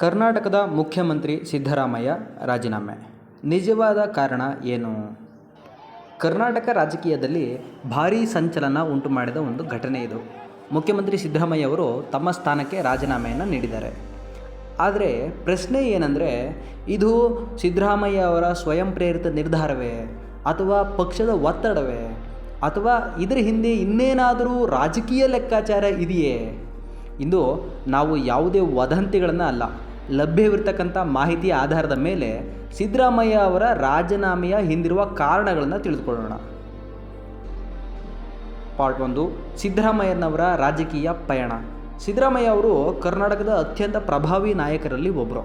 ಕರ್ನಾಟಕದ ಮುಖ್ಯಮಂತ್ರಿ ಸಿದ್ದರಾಮಯ್ಯ ರಾಜೀನಾಮೆ. ನಿಜವಾದ ಕಾರಣ ಏನು? ಕರ್ನಾಟಕ ರಾಜಕೀಯದಲ್ಲಿ ಭಾರೀ ಸಂಚಲನ ಉಂಟು ಮಾಡಿದ ಒಂದು ಘಟನೆ ಇದು. ಮುಖ್ಯಮಂತ್ರಿ ಸಿದ್ದರಾಮಯ್ಯ ಅವರು ತಮ್ಮ ಸ್ಥಾನಕ್ಕೆ ರಾಜೀನಾಮೆಯನ್ನು ನೀಡಿದ್ದಾರೆ. ಆದರೆ ಪ್ರಶ್ನೆ ಏನಂದರೆ, ಇದು ಸಿದ್ದರಾಮಯ್ಯ ಅವರ ಸ್ವಯಂ ಪ್ರೇರಿತ ನಿರ್ಧಾರವೇ ಅಥವಾ ಪಕ್ಷದ ಒತ್ತಡವೇ ಅಥವಾ ಇದರ ಹಿಂದೆ ಇನ್ನೇನಾದರೂ ರಾಜಕೀಯ ಲೆಕ್ಕಾಚಾರ ಇದೆಯೇ? ಇಂದು ನಾವು ಯಾವುದೇ ವದಂತಿಗಳನ್ನು ಅಲ್ಲ, ಲಭ್ಯವಿರ್ತಕ್ಕಂಥ ಮಾಹಿತಿಯ ಆಧಾರದ ಮೇಲೆ ಸಿದ್ದರಾಮಯ್ಯ ಅವರ ರಾಜೀನಾಮೆಯ ಹಿಂದಿರುವ ಕಾರಣಗಳನ್ನು ತಿಳಿದುಕೊಳ್ಳೋಣ. ಪಾರ್ಟ್ 1, ಸಿದ್ದರಾಮಯ್ಯನವರ ರಾಜಕೀಯ ಪಯಣ. ಸಿದ್ದರಾಮಯ್ಯ ಅವರು ಕರ್ನಾಟಕದ ಅತ್ಯಂತ ಪ್ರಭಾವಿ ನಾಯಕರಲ್ಲಿ ಒಬ್ಬರು.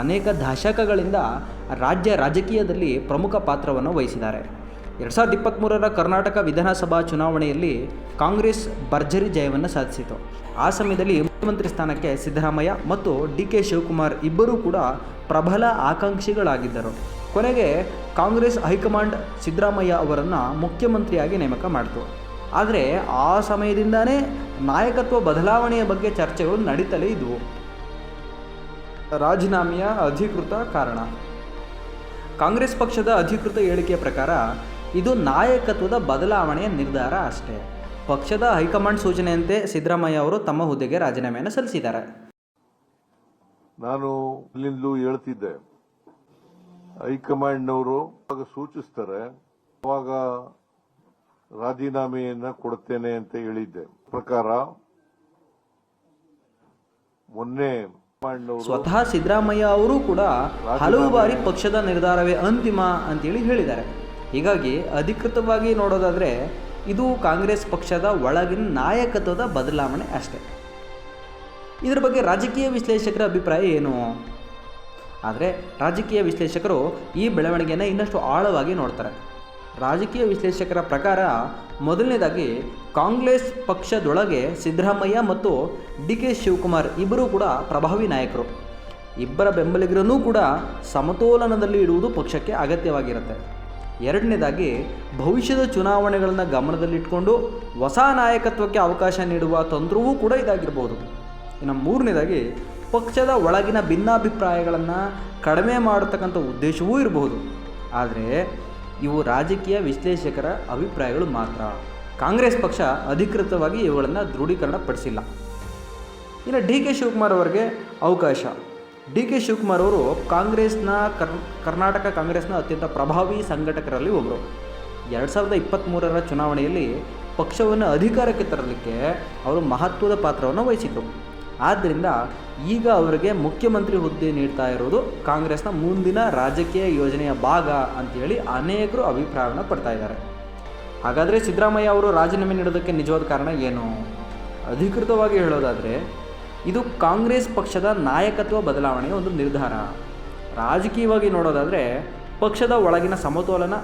ಅನೇಕ ದಶಕಗಳಿಂದ ರಾಜ್ಯ ರಾಜಕೀಯದಲ್ಲಿ ಪ್ರಮುಖ ಪಾತ್ರವನ್ನು ವಹಿಸಿದ್ದಾರೆ. 2023ರ ಕರ್ನಾಟಕ ವಿಧಾನಸಭಾ ಚುನಾವಣೆಯಲ್ಲಿ ಕಾಂಗ್ರೆಸ್ ಭರ್ಜರಿ ಜಯವನ್ನು ಸಾಧಿಸಿತು. ಆ ಸಮಯದಲ್ಲಿ ಮುಖ್ಯಮಂತ್ರಿ ಸ್ಥಾನಕ್ಕೆ ಸಿದ್ದರಾಮಯ್ಯ ಮತ್ತು DK ಶಿವಕುಮಾರ್ ಇಬ್ಬರೂ ಕೂಡ ಪ್ರಬಲ ಆಕಾಂಕ್ಷಿಗಳಾಗಿದ್ದರು. ಕೊನೆಗೆ ಕಾಂಗ್ರೆಸ್ ಹೈಕಮಾಂಡ್ ಸಿದ್ದರಾಮಯ್ಯ ಅವರನ್ನು ಮುಖ್ಯಮಂತ್ರಿಯಾಗಿ ನೇಮಕ ಮಾಡಿತು. ಆದರೆ ಆ ಸಮಯದಿಂದನೇ ನಾಯಕತ್ವ ಬದಲಾವಣೆಯ ಬಗ್ಗೆ ಚರ್ಚೆಗಳು ನಡೀತಲೇ ಇದ್ದವು. ರಾಜೀನಾಮೆಯ ಅಧಿಕೃತ ಕಾರಣ. ಕಾಂಗ್ರೆಸ್ ಪಕ್ಷದ ಅಧಿಕೃತ ಹೇಳಿಕೆಯ ಪ್ರಕಾರ ಇದು ನಾಯಕತ್ವದ ಬದಲಾವಣೆಯ ನಿರ್ಧಾರ ಅಷ್ಟೇ. ಪಕ್ಷದ ಹೈಕಮಾಂಡ್ ಸೂಚನೆಯಂತೆ ಸಿದ್ದರಾಮಯ್ಯ ಅವರು ತಮ್ಮ ಹುದ್ದೆಗೆ ರಾಜೀನಾಮೆಯನ್ನು ಸಲ್ಲಿಸಿದ್ದಾರೆ. ನಾನು ಇಲ್ಲಿಂದಲೂ ಹೇಳ್ತಿದ್ದೆ, ಹೈಕಮಾಂಡ್ನವರು ಸೂಚಿಸ್ತಾರೆ ಅವಾಗ ರಾಜೀನಾಮೆಯನ್ನ ಕೊಡುತ್ತೇನೆ ಅಂತ ಹೇಳಿದ್ದೆ. ಪ್ರಕಾರ ಮೊನ್ನೆ ಸ್ವತಃ ಸಿದ್ದರಾಮಯ್ಯ ಅವರು ಕೂಡ ಹಲವು ಬಾರಿ ಪಕ್ಷದ ನಿರ್ಧಾರವೇ ಅಂತಿಮ ಅಂತೇಳಿ ಹೇಳಿದ್ದಾರೆ. ಹೀಗಾಗಿ ಅಧಿಕೃತವಾಗಿ ನೋಡೋದಾದರೆ ಇದು ಕಾಂಗ್ರೆಸ್ ಪಕ್ಷದ ಒಳಗಿನ ನಾಯಕತ್ವದ ಬದಲಾವಣೆ ಅಷ್ಟೇ. ಇದರ ಬಗ್ಗೆ ರಾಜಕೀಯ ವಿಶ್ಲೇಷಕರ ಅಭಿಪ್ರಾಯ ಏನು? ಆದರೆ ರಾಜಕೀಯ ವಿಶ್ಲೇಷಕರು ಈ ಬೆಳವಣಿಗೆಯನ್ನು ಇನ್ನಷ್ಟು ಆಳವಾಗಿ ನೋಡ್ತಾರೆ. ರಾಜಕೀಯ ವಿಶ್ಲೇಷಕರ ಪ್ರಕಾರ ಮೊದಲನೇದಾಗಿ ಕಾಂಗ್ರೆಸ್ ಪಕ್ಷದೊಳಗೆ ಸಿದ್ದರಾಮಯ್ಯ ಮತ್ತು DK ಶಿವಕುಮಾರ್ ಇಬ್ಬರೂ ಕೂಡ ಪ್ರಭಾವಿ ನಾಯಕರು. ಇಬ್ಬರ ಬೆಂಬಲಿಗರನ್ನೂ ಕೂಡ ಸಮತೋಲನದಲ್ಲಿ ಇಡುವುದು ಪಕ್ಷಕ್ಕೆ ಅಗತ್ಯವಾಗಿರುತ್ತೆ. ಎರಡನೇದಾಗಿ ಭವಿಷ್ಯದ ಚುನಾವಣೆಗಳನ್ನು ಗಮನದಲ್ಲಿಟ್ಟುಕೊಂಡು ಹೊಸ ನಾಯಕತ್ವಕ್ಕೆ ಅವಕಾಶ ನೀಡುವ ತಂತ್ರವೂ ಕೂಡ ಇದಾಗಿರ್ಬೋದು. ಇನ್ನು ಮೂರನೇದಾಗಿ ಪಕ್ಷದ ಒಳಗಿನ ಭಿನ್ನಾಭಿಪ್ರಾಯಗಳನ್ನು ಕಡಿಮೆ ಮಾಡತಕ್ಕಂಥ ಉದ್ದೇಶವೂ ಇರಬಹುದು. ಆದರೆ ಇವು ರಾಜಕೀಯ ವಿಶ್ಲೇಷಕರ ಅಭಿಪ್ರಾಯಗಳು ಮಾತ್ರ. ಕಾಂಗ್ರೆಸ್ ಪಕ್ಷ ಅಧಿಕೃತವಾಗಿ ಇವುಗಳನ್ನು ದೃಢೀಕರಣಪಡಿಸಿಲ್ಲ. ಇನ್ನು DK ಶಿವಕುಮಾರ್ ಅವರಿಗೆ ಅವಕಾಶ. DK ಶಿವಕುಮಾರ್ ಅವರು ಕರ್ನಾಟಕ ಕಾಂಗ್ರೆಸ್ನ ಅತ್ಯಂತ ಪ್ರಭಾವಿ ಸಂಘಟಕರಲ್ಲಿ ಒಬ್ಬರು. 2023ರ ಚುನಾವಣೆಯಲ್ಲಿ ಪಕ್ಷವನ್ನು ಅಧಿಕಾರಕ್ಕೆ ತರಲಿಕ್ಕೆ ಅವರು ಮಹತ್ವದ ಪಾತ್ರವನ್ನು ವಹಿಸಿದರು. ಆದ್ದರಿಂದ ಈಗ ಅವರಿಗೆ ಮುಖ್ಯಮಂತ್ರಿ ಹುದ್ದೆ ನೀಡ್ತಾ ಇರೋದು ಕಾಂಗ್ರೆಸ್ನ ಮುಂದಿನ ರಾಜಕೀಯ ಯೋಜನೆಯ ಭಾಗ ಅಂತೇಳಿ ಅನೇಕರು ಅಭಿಪ್ರಾಯವನ್ನು ಪಡ್ತಾ ಇದ್ದಾರೆ. ಹಾಗಾದರೆ ಸಿದ್ದರಾಮಯ್ಯ ಅವರು ರಾಜೀನಾಮೆ ನೀಡೋದಕ್ಕೆ ನಿಜವಾದ ಕಾರಣ ಏನು? ಅಧಿಕೃತವಾಗಿ ಹೇಳೋದಾದರೆ ಇದು ಕಾಂಗ್ರೆಸ್ ಪಕ್ಷದ ನಾಯಕತ್ವ ಬದಲಾವಣೆಯ ಒಂದು ನಿರ್ಧಾರ. ರಾಜಕೀಯವಾಗಿ ನೋಡೋದಾದರೆ ಪಕ್ಷದ ಒಳಗಿನ ಸಮತೋಲನ,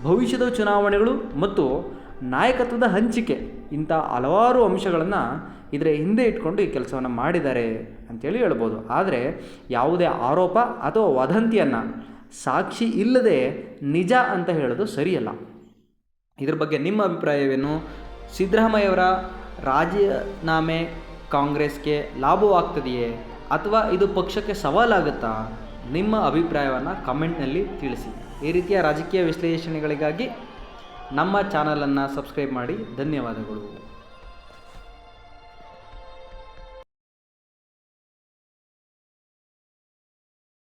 ಭವಿಷ್ಯದ ಚುನಾವಣೆಗಳು ಮತ್ತು ನಾಯಕತ್ವದ ಹಂಚಿಕೆ ಇಂಥ ಹಲವಾರು ಅಂಶಗಳನ್ನು ಇದರ ಹಿಂದೆ ಇಟ್ಕೊಂಡು ಈ ಕೆಲಸವನ್ನು ಮಾಡಿದ್ದಾರೆ ಅಂತೇಳಿ ಹೇಳ್ಬೋದು. ಆದರೆ ಯಾವುದೇ ಆರೋಪ ಅಥವಾ ವದಂತಿಯನ್ನು ಸಾಕ್ಷಿ ಇಲ್ಲದೆ ನಿಜ ಅಂತ ಹೇಳೋದು ಸರಿಯಲ್ಲ. ಇದ್ರ ಬಗ್ಗೆ ನಿಮ್ಮ ಅಭಿಪ್ರಾಯವೇನು? ಸಿದ್ದರಾಮಯ್ಯವರ ರಾಜೀನಾಮೆ ಕಾಂಗ್ರೆಸ್ಗೆ ಲಾಭವಾಗ್ತದೆಯೇ ಅಥವಾ ಇದು ಪಕ್ಷಕ್ಕೆ ಸವಾಲಾಗುತ್ತಾ? ನಿಮ್ಮ ಅಭಿಪ್ರಾಯವನ್ನು ಕಮೆಂಟ್ನಲ್ಲಿ ತಿಳಿಸಿ. ಈ ರೀತಿಯ ರಾಜಕೀಯ ವಿಶ್ಲೇಷಣೆಗಳಿಗಾಗಿ ನಮ್ಮ ಚಾನಲನ್ನು ಸಬ್ಸ್ಕ್ರೈಬ್ ಮಾಡಿ. ಧನ್ಯವಾದಗಳು.